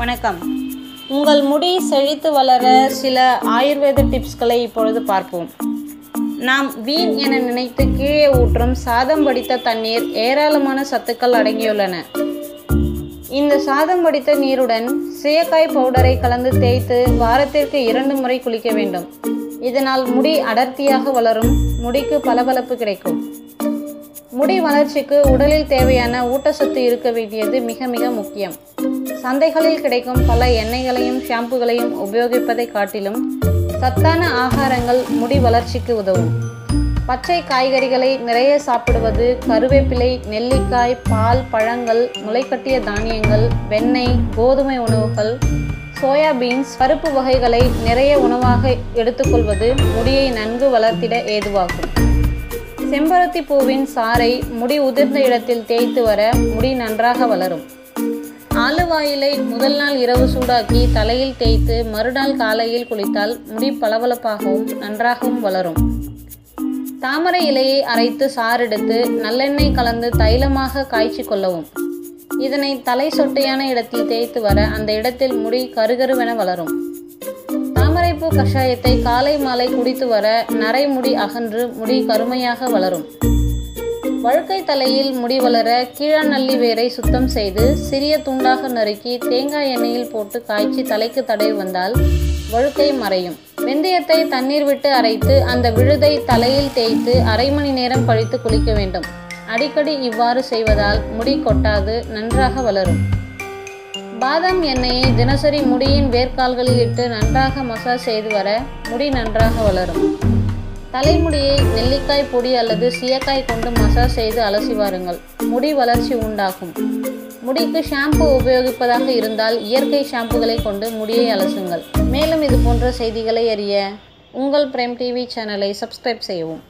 வணக்கம். உங்கள் முடி செழித்து வளர சில ஆயுர்வேத டிப்ஸ்களை இப்பொழுது பார்ப்போம். நாம் வீண் என நினைத்து கீழே ஊற்றும் சாதம் வடித்த தண்ணீர் ஏராளமான சத்துக்கள் அடங்கியுள்ளன. இந்த சாதம் வடித்த நீருடன் சீயக்காய் பவுடரை கலந்து தேய்த்து வாரத்திற்கு 2 முறை குளிக்க வேண்டும். இதனால் முடி அடர்த்தியாக வளரும், முடிக்கு பளபளப்பு கிடைக்கும். முடி வளர்ச்சிக்கு உடலில் தேவையான ஊட்டச்சத்து இருக்க வேண்டியது மிக மிக முக்கியம். சந்தைகளில் கிடைக்கும் பல எண்ணெய்களையும் ஷாம்புகளையும் உபயோகிப்பதை காட்டிலும் சத்தான ஆகாரங்கள் முடி வளர்ச்சிக்கு உதவும். பச்சை காய்கறிகளை நிறைய சாப்பிடுவது, கருவேப்பிலை, நெல்லிக்காய், பால், பழங்கள், முளைக்கட்டிய தானியங்கள், வெண்ணெய், கோதுமை உணவுகள், சோயாபீன்ஸ், பருப்பு வகைகளை நிறைய உணவாக எடுத்துக்கொள்வது முடியை நன்கு வளர்த்திட ஏதுவாகும். செம்பருத்தி பூவின் சாறை முடி உதிர்ந்த இடத்தில் தேய்த்து வர முடி நன்றாக வளரும். ஆலுவாயிலை முதல் நாள் இரவு சூடாக்கி தலையில் தேய்த்து மறுநாள் காலையில் குளித்தால் முடி பளபளப்பாகவும் நன்றாகவும் வளரும். தாமரை இலையை அரைத்து சாறெடுத்து நல்லெண்ணெய் கலந்து தைலமாக காய்ச்சி கொள்ளவும். இதனை தலை சொட்டையான இடத்தில் தேய்த்து வர அந்த இடத்தில் முடி கருகருவென வளரும். தாமரைப்பூ கஷாயத்தை காலை மாலை குடித்து வர நரை முடி அகன்று முடி கருமையாக வளரும். வழுக்கை தலையில் முடி வளர கீழாநல்லி வேரை சுத்தம் செய்து சிறிய துண்டாக நறுக்கி தேங்காய் எண்ணெயில் போட்டு காய்ச்சி தலைக்கு தடவி வந்தால் வழுக்கை மறையும். வெந்தயத்தை தண்ணீர் விட்டு அரைத்து அந்த விழுதை தலையில் தேய்த்து அரை மணி நேரம் கழித்து குளிக்க வேண்டும். அடிக்கடி இவ்வாறு செய்வதால் முடி கொட்டாது நன்றாக வளரும். பாதாம் எண்ணெயை தினசரி முடியின் வேர்க்கால்களில் இட்டு நன்றாக மசாஜ் செய்து வர முடி நன்றாக வளரும். தலைமுடியை நெல்லிக்காய் பொடி அல்லது சீயக்காய் கொண்டு மசாஜ் செய்து அலசி வாருங்கள். முடி வளர்ச்சி உண்டாகும். முடிக்கு ஷாம்பு உபயோகிப்பதாக இருந்தால் இயற்கை ஷாம்புகளை கொண்டு முடியை அலசுங்கள். மேலும் இது போன்ற செய்திகளை அறிய உங்கள் பிரைம் டிவி சேனலை சப்ஸ்கிரைப் செய்யவும்.